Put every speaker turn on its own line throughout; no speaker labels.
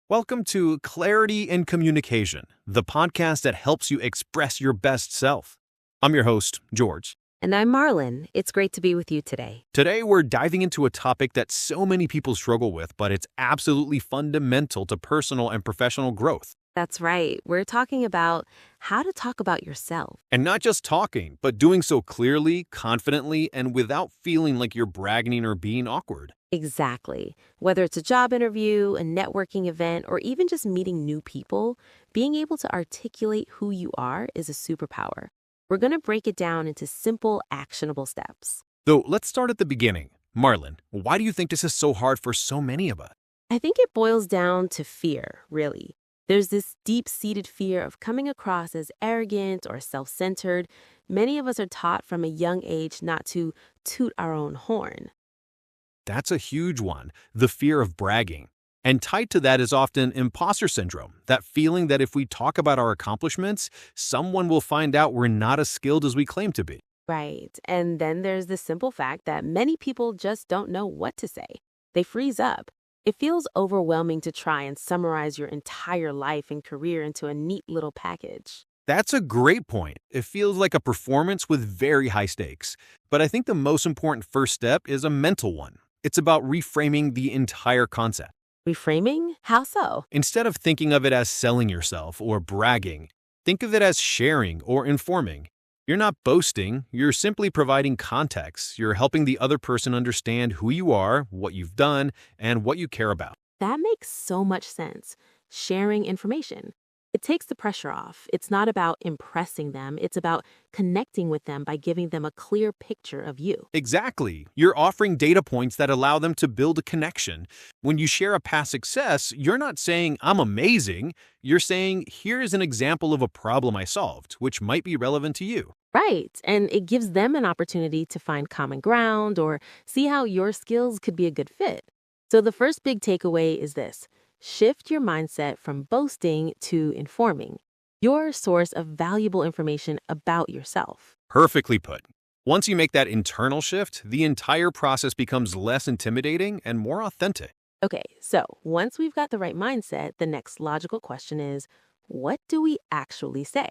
Welcome to Clarity in Communication, the podcast that helps you express your best self. I'm your host, George.
And I'm Marlon. It's great to be with you today.
Today, we're diving into a topic that so many people struggle with, but it's absolutely fundamental to personal and professional growth.
That's right. We're talking about how to talk about yourself.
And not just talking, but doing so clearly, confidently, and without feeling like you're bragging or being awkward.
Exactly. Whether it's a job interview, a networking event, or even just meeting new people, being able to articulate who you are is a superpower. We're going to break it down into simple, actionable steps.
Though, let's start at the beginning. Marlon, why do you think this is so hard for so many of us?
I think it boils down to fear, really. There's this deep-seated fear of coming across as arrogant or self-centered. Many of us are taught from a young age not to toot our own horn.
That's a huge one, the fear of bragging. And tied to that is often imposter syndrome, that feeling that if we talk about our accomplishments, someone will find out we're not as skilled as we claim to be.
Right. And then there's the simple fact that many people just don't know what to say. They freeze up. It feels overwhelming to try and summarize your entire life and career into a neat little package.
That's a great point. It feels like a performance with very high stakes. But I think the most important first step is a mental one. It's about reframing the entire concept.
Reframing? How so?
Instead of thinking of it as selling yourself or bragging, think of it as sharing or informing. You're not boasting, you're simply providing context. You're helping the other person understand who you are, what you've done, and what you care about.
That makes so much sense. Sharing information. It takes the pressure off. It's not about impressing them. It's about connecting with them by giving them a clear picture of you.
Exactly. You're offering data points that allow them to build a connection. When you share a past success, you're not saying, I'm amazing. You're saying, here's an example of a problem I solved, which might be relevant to you.
Right. And it gives them an opportunity to find common ground or see how your skills could be a good fit. So the first big takeaway is this. Shift your mindset from boasting to informing. Your source of valuable information about yourself.
Perfectly put. Once you make that internal shift, the entire process becomes less intimidating and more authentic.
Okay, so once we've got the right mindset, the next logical question is, what do we actually say?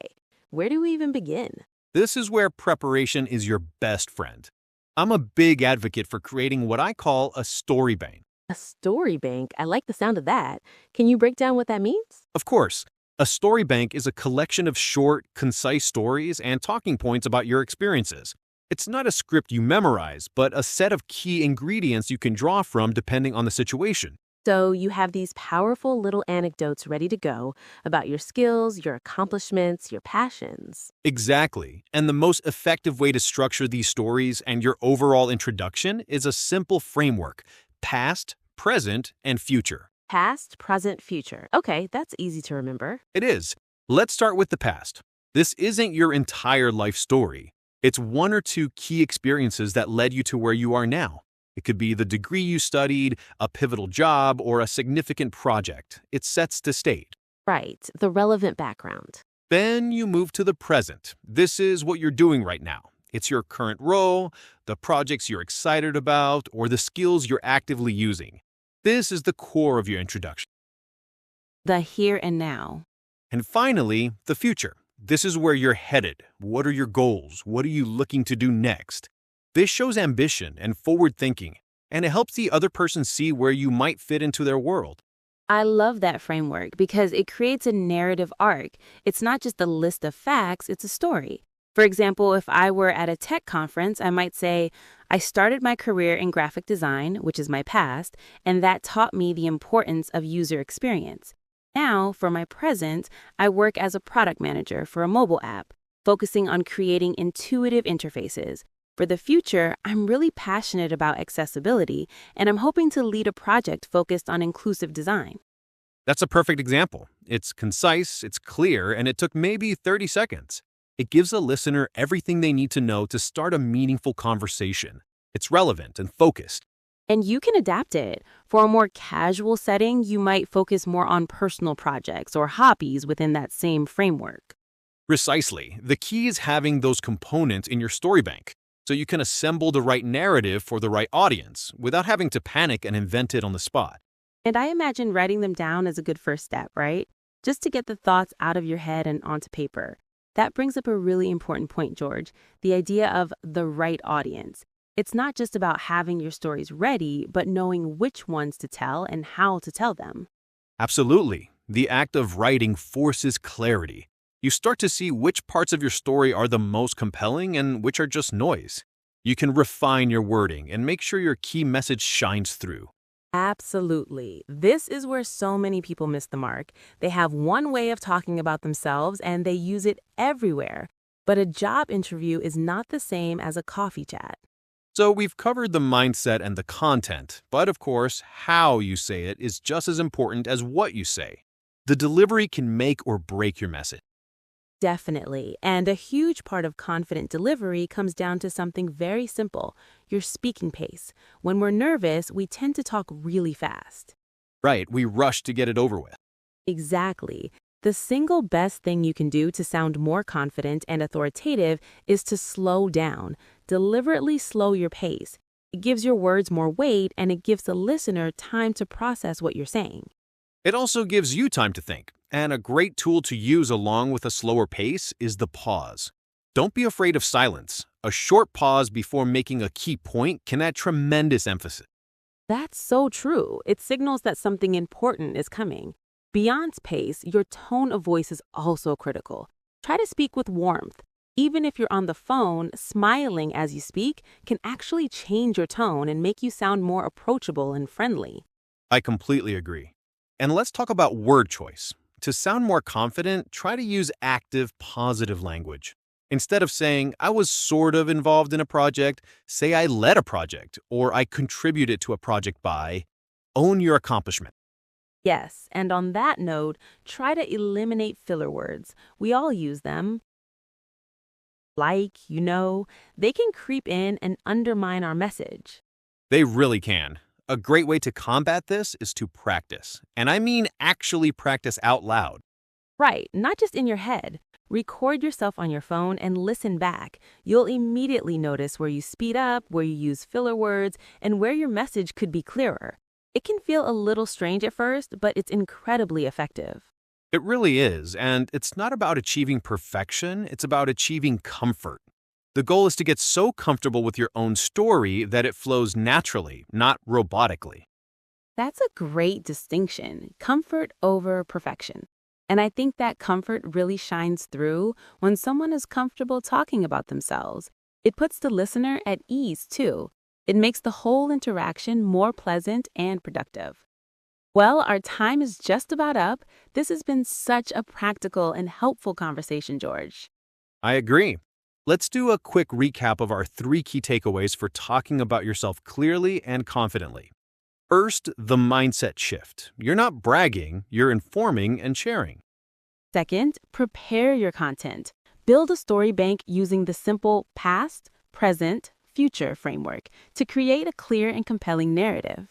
Where do we even begin?
This is where preparation is your best friend. I'm a big advocate for creating what I call a story bank.
A story bank? I like the sound of that. Can you break down what that means?
Of course, a story bank is a collection of short, concise stories and talking points about your experiences. It's not a script you memorize, but a set of key ingredients you can draw from depending on the situation.
So you have these powerful little anecdotes ready to go about your skills, your accomplishments, your passions.
Exactly. And the most effective way to structure these stories and your overall introduction is a simple framework: past, present, and future.
Past, present, future. Okay, that's easy to remember.
It is. Let's start with the past. This isn't your entire life story. It's one or two key experiences that led you to where you are now. It could be the degree you studied, a pivotal job, or a significant project. It sets the stage.
Right, the relevant background.
Then you move to the present. This is what you're doing right now. It's your current role, the projects you're excited about, or the skills you're actively using. This is the core of your introduction.
The here and now.
And finally, the future. This is where you're headed. What are your goals? What are you looking to do next? This shows ambition and forward thinking, and it helps the other person see where you might fit into their world.
I love that framework because it creates a narrative arc. It's not just a list of facts, it's a story. For example, if I were at a tech conference, I might say, I started my career in graphic design, which is my past, and that taught me the importance of user experience. Now, for my present, I work as a product manager for a mobile app, focusing on creating intuitive interfaces. For the future, I'm really passionate about accessibility, and I'm hoping to lead a project focused on inclusive design.
That's a perfect example. It's concise, it's clear, and it took maybe 30 seconds. It gives a listener everything they need to know to start a meaningful conversation. It's relevant and focused.
And you can adapt it. For a more casual setting, you might focus more on personal projects or hobbies within that same framework.
Precisely. The key is having those components in your story bank, so you can assemble the right narrative for the right audience without having to panic and invent it on the spot.
And I imagine writing them down is a good first step, right? Just to get the thoughts out of your head and onto paper. That brings up a really important point, George, the idea of the right audience. It's not just about having your stories ready, but knowing which ones to tell and how to tell them.
Absolutely. The act of writing forces clarity. You start to see which parts of your story are the most compelling and which are just noise. You can refine your wording and make sure your key message shines through.
Absolutely. This is where so many people miss the mark. They have one way of talking about themselves and they use it everywhere. But a job interview is not the same as a coffee chat.
So we've covered the mindset and the content, but of course, how you say it is just as important as what you say. The delivery can make or break your message.
Definitely. And a huge part of confident delivery comes down to something very simple, your speaking pace. When we're nervous, we tend to talk really fast.
Right, we rush to get it over with.
Exactly. The single best thing you can do to sound more confident and authoritative is to slow down. Deliberately slow your pace. It gives your words more weight and it gives the listener time to process what you're saying.
It also gives you time to think, and a great tool to use along with a slower pace is the pause. Don't be afraid of silence. A short pause before making a key point can add tremendous emphasis.
That's so true. It signals that something important is coming. Beyond pace, your tone of voice is also critical. Try to speak with warmth. Even if you're on the phone, smiling as you speak can actually change your tone and make you sound more approachable and friendly.
I completely agree. And let's talk about word choice. To sound more confident, try to use active, positive language. Instead of saying, I was sort of involved in a project, say I led a project or I contributed to a project by. Own your accomplishment.
Yes, and on that note, try to eliminate filler words. We all use them. They can creep in and undermine our message.
They really can. A great way to combat this is to practice. And I mean actually practice out loud.
Right, not just in your head. Record yourself on your phone and listen back. You'll immediately notice where you speed up, where you use filler words, and where your message could be clearer. It can feel a little strange at first, but it's incredibly effective.
It really is, and it's not about achieving perfection, it's about achieving comfort. The goal is to get so comfortable with your own story that it flows naturally, not robotically.
That's a great distinction, comfort over perfection. And I think that comfort really shines through when someone is comfortable talking about themselves. It puts the listener at ease, too. It makes the whole interaction more pleasant and productive. Well, our time is just about up. This has been such a practical and helpful conversation, George.
I agree. Let's do a quick recap of our 3 key takeaways for talking about yourself clearly and confidently. First, the mindset shift. You're not bragging, you're informing and sharing.
Second, prepare your content. Build a story bank using the simple past, present, future framework to create a clear and compelling narrative.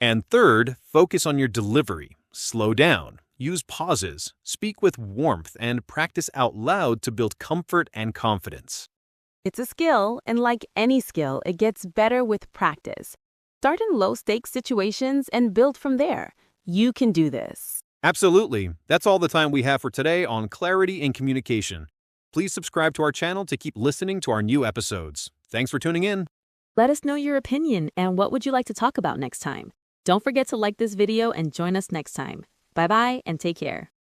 And third, focus on your delivery. Slow down, use pauses, speak with warmth, and practice out loud to build comfort and confidence.
It's a skill, and like any skill, it gets better with practice. Start in low-stakes situations and build from there. You can do this.
Absolutely. That's all the time we have for today on Clarity in Communication. Please subscribe to our channel to keep listening to our new episodes. Thanks for tuning in.
Let us know your opinion and what would you like to talk about next time. Don't forget to like this video and join us next time. Bye-bye and take care.